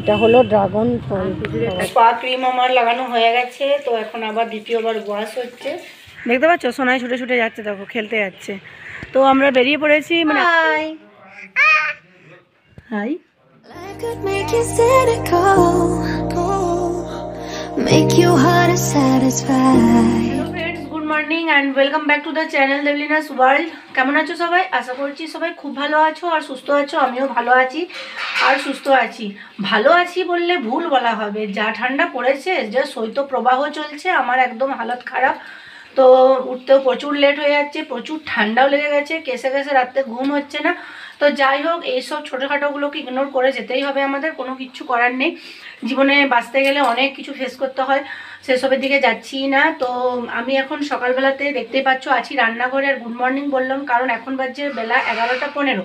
এটা হলো ড্রাগন ফল। Spa cream আমার লাগানো হয়ে গেছে, তো এখন আবার দ্বিতীয়বার ওয়াশ হচ্ছে। দেখতে পাচ্ছ সোনায় ছুটে ছুটে যাচ্ছে, দেখো খেলতে যাচ্ছে। তো আমরা বেরিয়ে পড়েছি, মানে high high. Good morning and welcome back to the channel দেবলিনাস world. কেমন আছো সবাই? আশা করছি সবাই খুব ভালো আছো আর সুস্থ আছো। আমিও ভালো আছি আর সুস্থ আছি। ভালো আছি বললে ভুল বলা হবে, যা ঠান্ডা পড়েছে, যা শৈত্যপ্রবাহ চলছে, আমার একদম হালত খারাপ। তো উঠতেও প্রচুর লেট হয়ে যাচ্ছে, প্রচুর ঠান্ডাও লেগে গেছে, কেসে কেসে রাত্রে ঘুম হচ্ছে না। তো যাই হোক, এইসব ছোটোখাটোগুলোকে ইগনোর করে যেতেই হবে আমাদের, কোনো কিছু করার নেই। জীবনে বাঁচতে গেলে অনেক কিছু ফেস করতে হয়, সেসবের দিকে যাচ্ছি না। তো আমি এখন সকালবেলাতে দেখতেই পাচ্ছ আছি রান্নাঘরে, আর গুড মর্নিং বললাম কারণ এখন বাজে বেলা 11টা 15।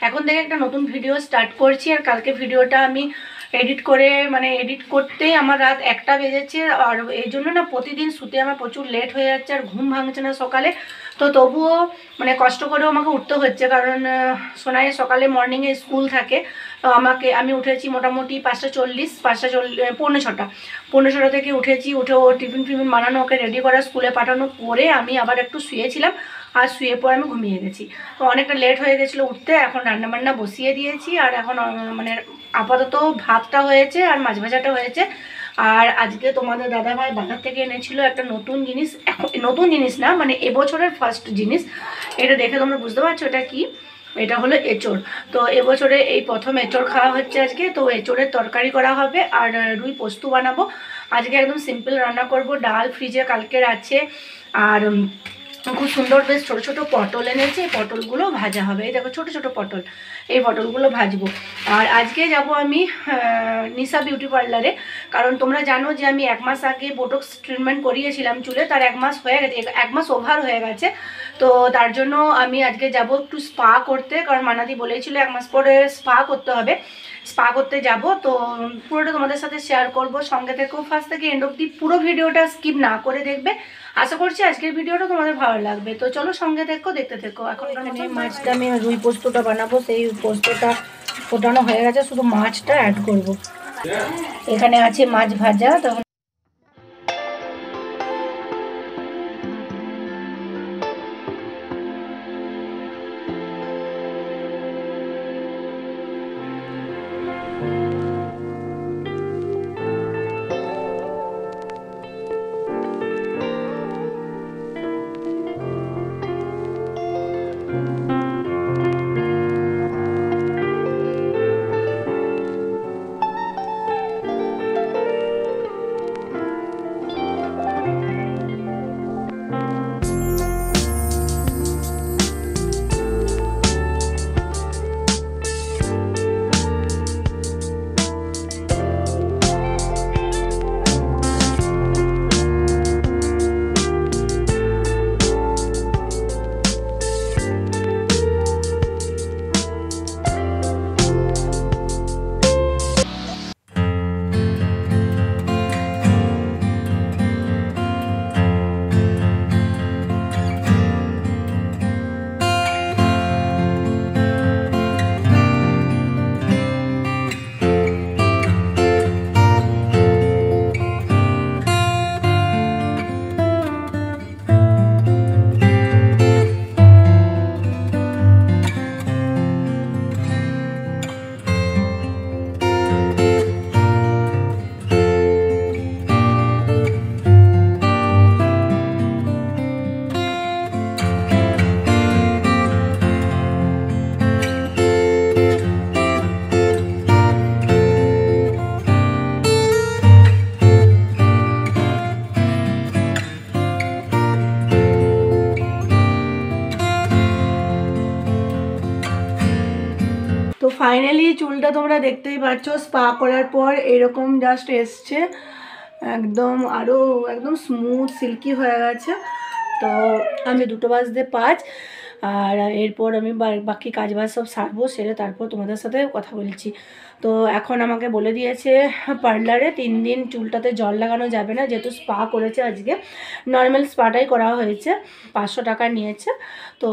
এখন থেকে একটা নতুন ভিডিও স্টার্ট করছি, আর কালকে ভিডিওটা আমি এডিট করে, মানে এডিট করতেই আমার রাত 1টা বেজেছে। আর এই জন্য না প্রতিদিন শুতে আমার প্রচুর লেট হয়ে যাচ্ছে, আর ঘুম ভাঙছে না সকালে। তো তবুও মানে কষ্ট করেও আমাকে উঠতে হচ্ছে, কারণ সোনায় সকালে মর্নিংয়ে স্কুল থাকে। তো আমি উঠেছি মোটামুটি 5:40, 5:40, 5:45 থেকে উঠেছি। উঠে ও টিফিন ফিফিন বানানো, ওকে রেডি করা, স্কুলে পাঠানো পরে আমি আবার একটু শুয়েছিলাম, আর শুয়ে পরে আমি ঘুমিয়ে গেছি। তো অনেকটা লেট হয়ে গেছিলো উঠতে। এখন রান্নাবান্না বসিয়ে দিয়েছি, আর এখন মানে আপাতত ভাতটা হয়েছে আর মাছ ভাজাটা হয়েছে। আর আজকে তোমাদের দাদাভাই বাজার থেকে এনেছিল একটা নতুন জিনিস, নতুন জিনিস না, মানে এবছরের ফার্স্ট জিনিস। এটা দেখে তোমরা বুঝতে পারছো এটা কি? এটা হলো এঁচড়। তো এবছরে এই প্রথম এঁচড় খাওয়া হচ্ছে আজকে। তো এঁচড়ের তরকারি করা হবে আর রুই পোস্ত বানাবো। আজকে একদম সিম্পল রান্না করব। ডাল ফ্রিজে কালকের আছে, আর খুব সুন্দর বেশ ছোটো ছোটো পটল এনেছে, এই পটলগুলো ভাজা হবে। এই দেখো ছোটো ছোটো পটল, এই পটলগুলো ভাজবো। আর আজকে যাব আমি নিশা বিউটি পার্লারে, কারণ তোমরা জানো যে আমি 1 মাস আগে বোটক্স ট্রিটমেন্ট করিয়েছিলাম চুলে, তার 1 মাস হয়ে গেছে, 1 মাস ওভার হয়ে গেছে। তো তার জন্য আমি আজকে যাব একটু স্পা করতে, কারণ মানাদি বলেছিল 1 মাস পরে স্পা করতে হবে। স্পা করতে যাব, তো পুরোটা তোমাদের সাথে শেয়ার করব। সঙ্গে থেকেও ফার্স্ট থেকে এন্ড অবধি পুরো ভিডিওটা স্কিপ না করে দেখবে। আশা করছি আজকের ভিডিওটা তোমাদের ভালো লাগবে। তো চলো সঙ্গে থেকো, দেখতে থেকো। এখন এখানে মাছটা আমি রুই পোস্তটা বানাবো, সেই পোস্তটা ফোটানো হয়ে গেছে, শুধু মাছটা অ্যাড করব। এখানে আছে মাছ ভাজা। তখন তো ফাইনালি চুলটা তোমরা দেখতেই পাচ্ছ, স্পা করার পর এরকম জাস্ট এসছে, একদম আরও একদম স্মুথ সিল্কি হয়ে গেছে। তো আমি 2:05, আর এরপর আমি বাকি কাজবাজ সব সারবো, সেরে তারপর তোমাদের সাথে কথা বলছি। তো এখন আমাকে বলে দিয়েছে পার্লারে 3 দিন চুলটাতে জল লাগানো যাবে না, যেহেতু স্পা করেছে আজকে। নর্মাল স্পাটাই করা হয়েছে, 500 টাকা নিয়েছে। তো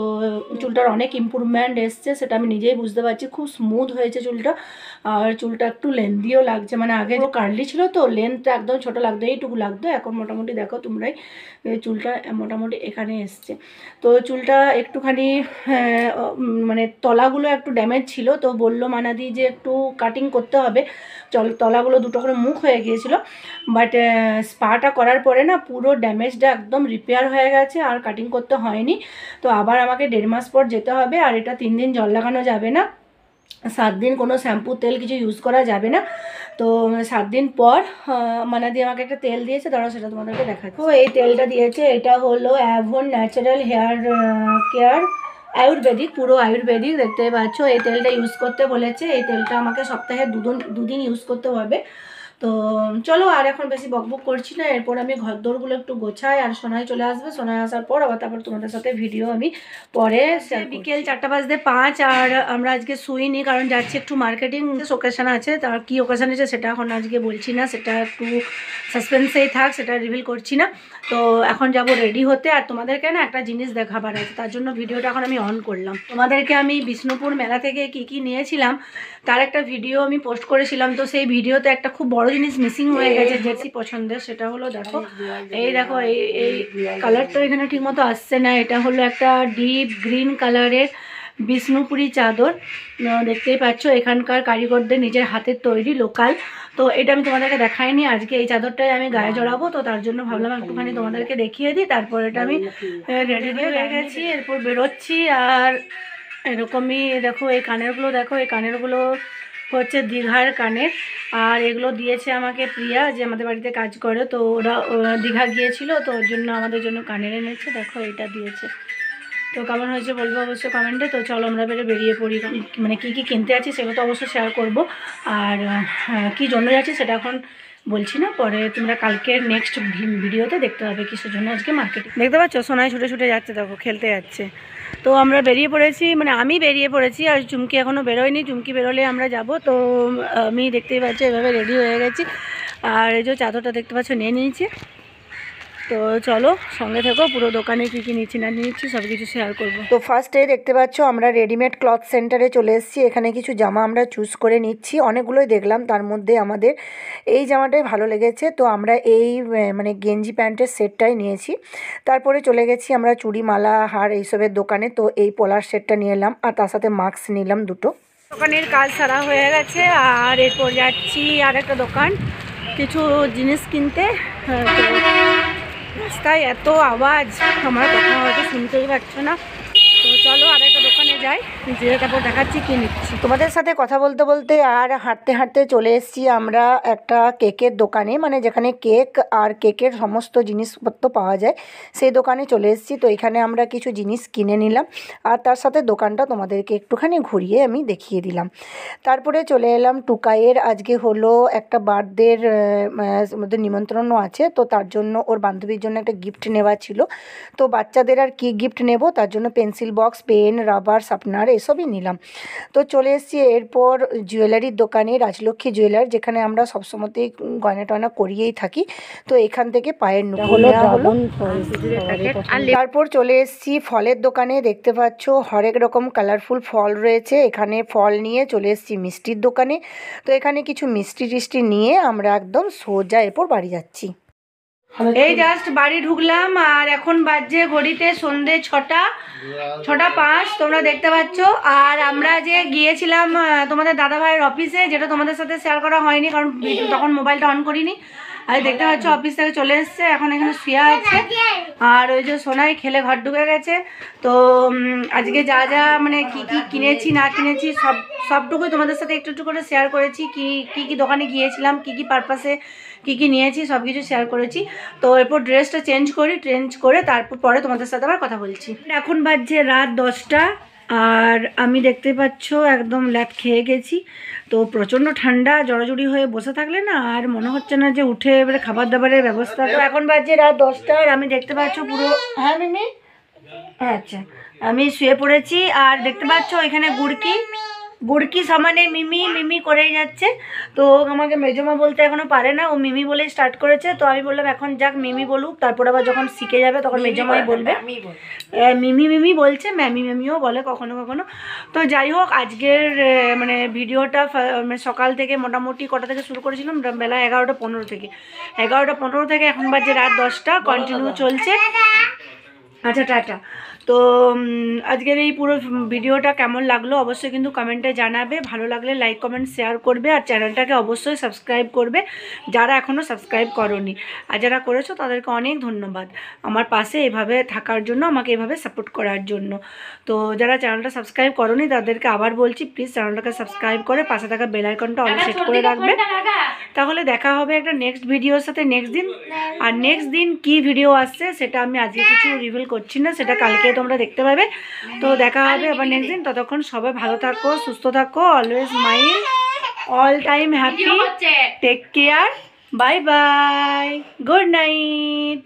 চুলটার অনেক ইমপ্রুভমেন্ট এসছে, সেটা আমি নিজেই বুঝতে পারছি, খুব স্মুথ হয়েছে চুলটা। আর চুলটা একটু লেন্থিও লাগছে, মানে আগে পুরো কার্লি ছিল তো লেন্থটা একদম ছোটো লাগতো, এইটুকু লাগতো। এখন মোটামুটি দেখো তোমরাই চুলটা মোটামুটি এখানে এসছে। তো চুলটা একটুখানি মানে তলাগুলো একটু ড্যামেজ ছিল, তো বললো মানাদি যে একটু কাটিং করতে হবে। তলাগুলো দুটো করে মুখ হয়ে গিয়েছিল, বাট স্পাটা করার পরে না পুরো ড্যামেজটা একদম রিপেয়ার হয়ে গেছে, আর কাটিং করতে হয়নি। তো আবার আমাকে 1.5 মাস পর যেতে হবে, আর এটা 3 দিন জল লাগানো যাবে না, 7 দিন কোনো শ্যাম্পু তেল কিছু ইউজ করা যাবে না। তো 7 দিন পর মানাদি আমাকে একটা তেল দিয়েছে, দাঁড়াও সেটা তোমাদেরকে দেখাচ্ছি। তো এই তেলটা দিয়েছে, এটা হলো Avon natural hair care Ayurvedic, পুরো আয়ুর্বেদিক, দেখতে পাচ্ছ। এই তেলটা ইউজ করতে বলেছে, এই তেলটা আমাকে সপ্তাহে দুদিন ইউজ করতে হবে। তো চলো আর এখন বেশি বকবক করছি না, এরপর আমি ঘরদোরগুলো একটু গোছাই, আর সোনাই চলে আসবে। সোনাই আসার পর আবার তারপর তোমাদের সাথে ভিডিও আমি পরে। বিকেল 4:05, আর আমরা আজকে শুইনি, কারণ যাচ্ছি একটু মার্কেটিং ওকেশন আছে। তার কী ওকেশন আছে সেটা এখন আজকে বলছি না, সেটা একটু সাসপেন্সেই থাক, সেটা রিভিল করছি না। তো এখন যাব রেডি হতে, আর তোমাদেরকে না একটা জিনিস দেখাবার আছে, তার জন্য ভিডিওটা এখন আমি অন করলাম। তোমাদেরকে আমি বিষ্ণুপুর মেলা থেকে কি নিয়েছিলাম তার একটা ভিডিও আমি পোস্ট করেছিলাম। তো সেই ভিডিওতে একটা খুব বড় জিনিস মিসিং হয়ে গেছে, যেটি পছন্দের, সেটা হলো দেখো এই দেখো এই কালারটা এখানে ঠিক মতো আসছে না। এটা হলো একটা ডিপ গ্রিন কালারের বিষ্ণুপুরি চাদর, দেখতেই পাচ্ছ, এখানকার কারিগরদের নিজের হাতের তৈরি, লোকাল। তো এটা আমি তোমাদেরকে দেখাইনি, আজকে এই চাদরটাই আমি গায়ে জড়াবো, তো তার জন্য ভাবলাম একটুখানি তোমাদেরকে দেখিয়ে দিই। তারপর এটা আমি রেডি হয়ে গেছি, এরপর বেরোচ্ছি। আর এরকমই দেখো এই কানেরগুলো, দেখো এই কানেরগুলো হচ্ছে দীঘার কানের, আর এগুলো দিয়েছে আমাকে প্রিয়া, যে আমাদের বাড়িতে কাজ করে। তো ওরা দীঘা গিয়েছিল, তো ওর জন্য আমাদের জন্য কানের এনেছে, দেখো এটা দিয়েছে। তো কেমন হয়েছে বলবো অবশ্যই কমেন্টে। তো চলো আমরা বেরিয়ে পড়ি, মানে কী কিনতে যাচ্ছি সেগুলো তো অবশ্যই শেয়ার করবো, আর কী জন্য যাচ্ছি সেটা এখন বলছি না, পরে তোমরা কালকের নেক্সট ভিডিওতে দেখতে হবে কিসের জন্য আজকে মার্কেটে। দেখতে পাচ্ছ সোনাই ছুটে ছুটে যাচ্ছে, দেখো খেলতে যাচ্ছে। তো আমরা বেরিয়ে পড়েছি, মানে আমি বেরিয়ে পড়েছি, আর চুমকি এখনও বেরোয়নি। চুমকি বেরোলে আমরা যাব। তো আমি দেখতেই পাচ্ছি এভাবে রেডি হয়ে গেছি, আর এই যে চাদরটা দেখতে পাচ্ছ নিয়ে নিয়েছি। তো চলো সঙ্গে থেকো, পুরো দোকানে কী কী নিচ্ছি না নিচ্ছি সব কিছু শেয়ার করবো। তো ফার্স্টে দেখতে পাচ্ছ আমরা রেডিমেড ক্লথ সেন্টারে চলে এসেছি। এখানে কিছু জামা আমরা চুজ করে নিচ্ছি, অনেকগুলোই দেখলাম, তার মধ্যে আমাদের এই জামাটাই ভালো লেগেছে। তো আমরা এই মানে গেঞ্জি প্যান্টের সেটটাই নিয়েছি। তারপরে চলে গেছি আমরা চুড়ি, মালা, হার এইসবের দোকানে। তো এই পলার সেটটা নিয়ে এলাম, আর তার সাথে মাস্ক নিলাম দুটো। দোকানের কাজ সারা হয়ে গেছে, আর এরপর যাচ্ছি আর একটা দোকান কিছু জিনিস কিনতে। রাস্তায় এত আওয়াজ, আমার কথা হয়তো শুনতেই পাচ্ছ না। তো চলো আর একটা দোকানে যাই, যে তারপর দেখাচ্ছি কি নিচ্ছি। তোমাদের সাথে কথা বলতে বলতে আর হাঁটতে হাঁটতে চলে এসেছি আমরা একটা কেকের দোকানে, মানে যেখানে কেক আর কেকের সমস্ত জিনিসপত্র পাওয়া যায়, সেই দোকানে চলে এসেছি। তো এখানে আমরা কিছু জিনিস কিনে নিলাম, আর তার সাথে দোকানটা তোমাদেরকে একটুখানি ঘুরিয়ে আমি দেখিয়ে দিলাম। তারপরে চলে এলাম টুকাইয়ের, আজকে হলো একটা বার্থডের মধ্যে নিমন্ত্রণও আছে, তো তার জন্য ওর বান্ধবীর জন্য একটা গিফট নেওয়া ছিল। তো বাচ্চাদের আর কি গিফট নেব, তার জন্য pencil box, pen, rubber, sharpener এসবই নিলাম। তো চলে এসেছি এরপর জুয়েলারির দোকানে, রাজলক্ষ্মী জুয়েলার, যেখানে আমরা সবসময়তেই গয়না টয়না করিয়েই থাকি। তো এখান থেকে পায়ের নুপুর নেওয়া হলো। তারপর চলে এসেছি ফলের দোকানে, দেখতে পাচ্ছ হরেক রকম কালারফুল ফল রয়েছে। এখানে ফল নিয়ে চলে এসেছি মিষ্টির দোকানে। তো এখানে কিছু মিষ্টি টিষ্টি নিয়ে আমরা একদম সোজা এরপর বাড়ি যাচ্ছি। এই জাস্ট বাড়ি ঢুকলাম, আর এখন বাজছে ঘড়িতে সন্ধে 6:05 তোমরা দেখতে পাচ্ছ। আর আমরা যে গিয়েছিলাম তোমাদের দাদাভাইয়ের অফিসে, যেটা তোমাদের সাথে শেয়ার করা হয়নি, কারণ তখন মোবাইলটা অন করিনি। আর দেখতে পাচ্ছ অফিস থেকে চলে এসছে, এখন এখানে শুয়ে আছে। আর ওই যে সোনাই খেলে ঘর ঢুকে গেছে। তো আজকে যা যা মানে কি কি কিনেছি না কিনেছি সবটুকুই তোমাদের সাথে একটু একটু করে শেয়ার করেছি। কি দোকানে গিয়েছিলাম, কি পারপাসে কি নিয়েছি সব কিছু শেয়ার করেছি। তো এরপর ড্রেসটা চেঞ্জ করে তারপর পরে তোমাদের সাথে আবার কথা বলছি। এখন বাজছে রাত 10টা, আর আমি দেখতে পাচ্ছ একদম ল্যাট খেয়ে গেছি। তো প্রচণ্ড ঠান্ডা, জড়াজড়ি হয়ে বসে থাকলে না আর মনে হচ্ছে না যে উঠে এবারে খাবার দাবারের ব্যবস্থা। তো এখন বাজছে রাত 10টা, আর আমি দেখতে পাচ্ছ পুরো, হ্যাঁ মিমি, আচ্ছা আমি শুয়ে পড়েছি। আর দেখতে পাচ্ছ এখানে গুড়কি, বুড়কি সমানে মিমি মিমি করেই যাচ্ছে। তো আমাকে মেজমা বলতে এখনো পারে না, ও মিমি বলেই স্টার্ট করেছে। তো আমি বললাম এখন যাক মিমি বলুক, তারপর আবার যখন শিখে যাবে তখন মেজমাই বলবে। মিমি মিমি বলছে, ম্যামি ম্যামিও বলে কখনো কখনো। তো যাই হোক, আজকের মানে ভিডিওটা সকাল থেকে মোটামুটি কটা থেকে শুরু করেছিলাম, বেলা 11:15 থেকে। 11:15 থেকে এখন বাজে রাত 10টা, কন্টিনিউ চলছে। আচ্ছা টাটা। তো আজকের এই পুরো ভিডিওটা কেমন লাগলো অবশ্যই কিন্তু কমেন্টে জানাবে। ভালো লাগলে লাইক কমেন্ট শেয়ার করবে, আর চ্যানেলটাকে অবশ্যই সাবস্ক্রাইব করবে যারা এখনও সাবস্ক্রাইব করোনি। আর যারা করেছো তাদেরকে অনেক ধন্যবাদ আমার পাশে এভাবে থাকার জন্য, আমাকে এভাবে সাপোর্ট করার জন্য। তো যারা চ্যানেলটা সাবস্ক্রাইব করোনি তাদেরকে আবার বলছি, প্লিজ চ্যানেলটাকে সাবস্ক্রাইব করে পাশে থাকা বেল আইকনটা অল সেট করে রাখবে। তাহলে দেখা হবে একটা নেক্সট ভিডিওর সাথে নেক্সট দিন। আর নেক্সট দিন কি ভিডিও আসছে সেটা আমি আজকে কিছু রিভিল করছি না, সেটা কালকে তোমরা দেখতে পাবে। তো দেখা হবে আবার নেক্সট দিন। ততক্ষণ সবাই ভালো থাকো, সুস্থ থাকো, always smile, all time happy, take care, bye bye, good night.